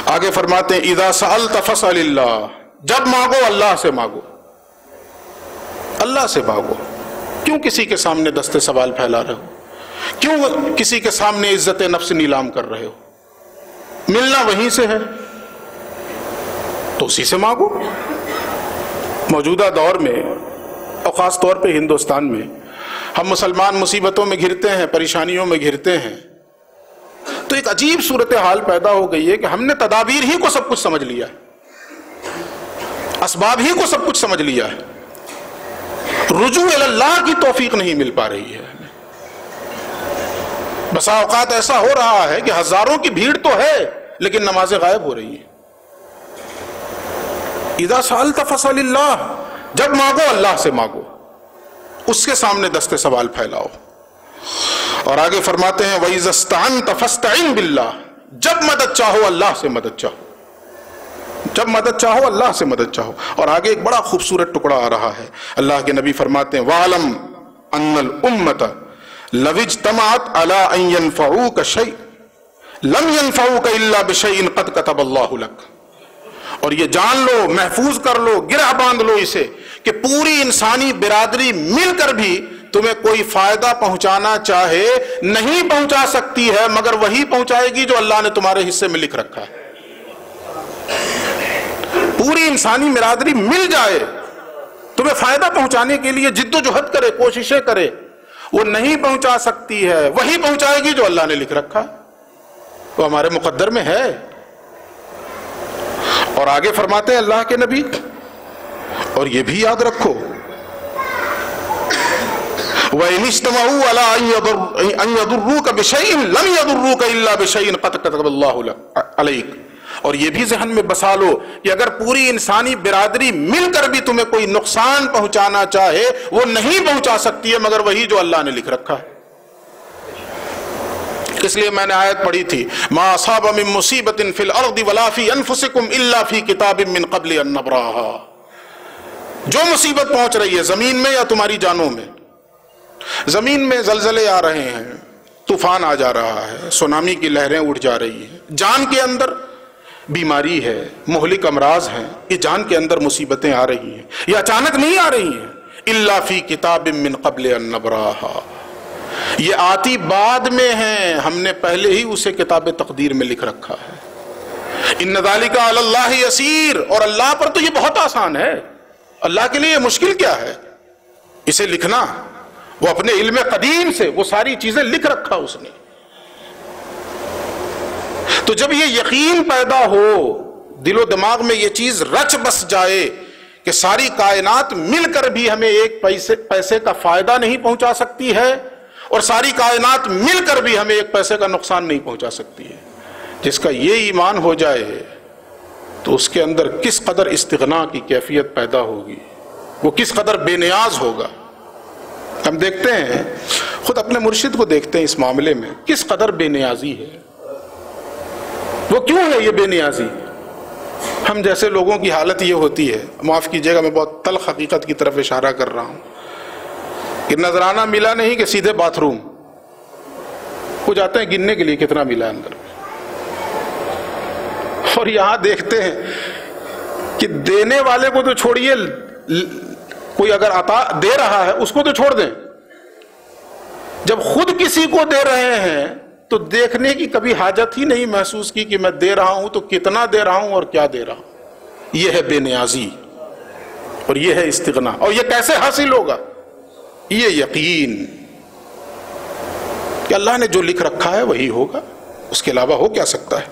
آگے فرماتے ہیں اذا سألت فاسأل اللہ، جب مانگو اللہ سے مانگو، اللہ سے مانگو۔ کیوں کسی کے سامنے دست سوال پھیلا رہے ہو؟ کیوں کسی کے سامنے عزت نفس نیلام کر رہے ہو؟ ملنا وہیں سے ہے تو اسی سے مانگو۔ موجودہ دور میں اور خاص طور پہ ہندوستان میں ہم مسلمان مصیبتوں میں گھرتے ہیں، پریشانیوں میں گھرتے ہیں، تو ایک عجیب صورتحال پیدا ہو گئی ہے کہ ہم نے تدابیر ہی کو سب کچھ سمجھ لیا ہے، اسباب ہی کو سب کچھ سمجھ لیا ہے، رجوع الی اللہ کی توفیق نہیں مل پا رہی ہے۔ بسا اوقات ایسا ہو رہا ہے کہ ہزاروں کی بھیڑ تو ہے لیکن نمازیں غائب ہو رہی ہیں۔ اذا سألت فاسأل اللہ، جب مانگو اللہ سے مانگو، اس کے سامنے دست سوال پھیلاؤ۔ اور آگے فرماتے ہیں وَإِذَا اسْتَعَنْتَ فَاسْتَعِنْ بِاللَّهِ، جب مدد چاہو اللہ سے مدد چاہو، جب مدد چاہو اللہ سے مدد چاہو۔ اور آگے ایک بڑا خوبصورت ٹکڑا آ رہا ہے، اللہ کے نبی فرماتے ہیں وَعْلَمْ أَنَّ الْأُمَّةَ لَوِ اجْتَمَعَتْ عَلَىٰ أَن يَنْفَعُوكَ شَيْءً لَمْ يَنْفَعُوكَ إِلَّا بِشَيْءٍ قَدْ كَتَبَ اللَّهُ لَكَ۔ اور یہ جان لو، محفوظ کر لو، گرہ باندھ لو اسے کہ پوری انسانی برادری مل کر بھی تمہیں کوئی فائدہ پہنچانا چاہے نہیں پہنچا سکتی ہے مگر وہی پہنچائے گی جو اللہ نے تمہارے حصے میں لکھ رکھا ہے۔ پوری انسانی برادری مل جائے تمہیں فائدہ پہنچانے کے لیے جد و جہد کرے، کوششیں کرے، وہ نہیں پہنچا سکتی ہے، وہی پہنچائے گی جو اللہ نے لکھ رکھا، وہ ہمارے مقدر میں ہے۔ اور آگے فرماتے ہیں اللہ کے نبی، اور یہ بھی یاد رکھو وَإِنِ اجْتَمَعُوا عَلَىٰ أَن يَضُرُّوكَ بِشَيْءٍ لَمْ يَضُرُّوكَ إِلَّا بِشَيْءٍ قَدْ كَتَبَ اللَّهُ عَلَيْكَ۔ اور یہ بھی ذہن میں بسا لو کہ اگر پوری انسانی برادری مل کر بھی تمہیں کوئی نقصان پہنچانا چاہے وہ نہیں پہنچا سکتی ہے مگر وہی جو اللہ نے لکھ رکھا ہے۔ اس لیے میں نے آیت پڑھی تھی ما اصاب من مصیبت فی الارض ولا فی انفسکم الا فی کتاب من قبل ان نبراها۔ جو مصیبت پہنچ رہی ہے زمین میں یا تمہاری جانوں میں، زمین میں زلزلے آ رہے ہیں، طوفان آ جا رہا ہے، سونامی کی لہریں اٹھ جا رہی ہیں، جان کے اندر بیماری ہے، مہلک امراض ہیں، یہ جان کے اندر مصیبتیں آ رہی ہیں، یہ اچانک نہیں آ رہی ہیں، الا فی کتاب من قبل ان نبراها، یہ آتی بعد میں ہیں، ہم نے پہلے ہی اسے کتاب تقدیر میں لکھ رکھا ہے۔ ان ذالک علی اللہ یسیر، اور اللہ پر تو یہ بہت آسان ہے، اللہ کے لیے یہ مشکل کیا ہے اسے لکھنا، وہ اپنے علم قدیم سے وہ ساری چیزیں لکھ رکھا اس نے۔ تو جب یہ یقین پیدا ہو دل و دماغ میں، یہ چیز رچ بس جائے کہ ساری کائنات مل کر بھی ہمیں ایک پیسے کا فائدہ نہیں پہنچا سکتی ہے اور ساری کائنات مل کر بھی ہمیں ایک پیسے کا نقصان نہیں پہنچا سکتی ہے، جس کا یہ ایمان ہو جائے تو اس کے اندر کس قدر استغنا کی کیفیت پیدا ہوگی، وہ کس قدر بے نیاز ہوگا۔ ہم دیکھتے ہیں، خود اپنے مرشد کو دیکھتے ہیں اس معاملے میں، کس قدر بے نیازی ہے، وہ کیوں ہے یہ بے نیازی؟ ہم جیسے لوگوں کی حالت یہ ہوتی ہے، معاف کیجیے گا میں بہت تلخ حقیقت کی طرف اشارہ کر رہا ہوں، کہ نذرانہ ملا نہیں کہ سیدھے باتھ روم کو جاتے ہیں گننے کے لیے کتنا ملا اندر، اور یہاں دیکھتے ہیں کہ دینے والے کو تو چھوڑیے، کوئی اگر عطا دے رہا ہے اس کو تو چھوڑ دیں، جب خود کسی کو دے رہے ہیں تو دیکھنے کی کبھی حاجت ہی نہیں محسوس کی کہ میں دے رہا ہوں تو کتنا دے رہا ہوں اور کیا دے رہا ہوں۔ یہ ہے بے نیازی اور یہ ہے استغنا۔ اور یہ کیسے حاصل ہوگا؟ یہ یقین کہ اللہ نے جو لکھ رکھا ہے وہی ہوگا، اس کے علاوہ ہو کیا سکتا ہے۔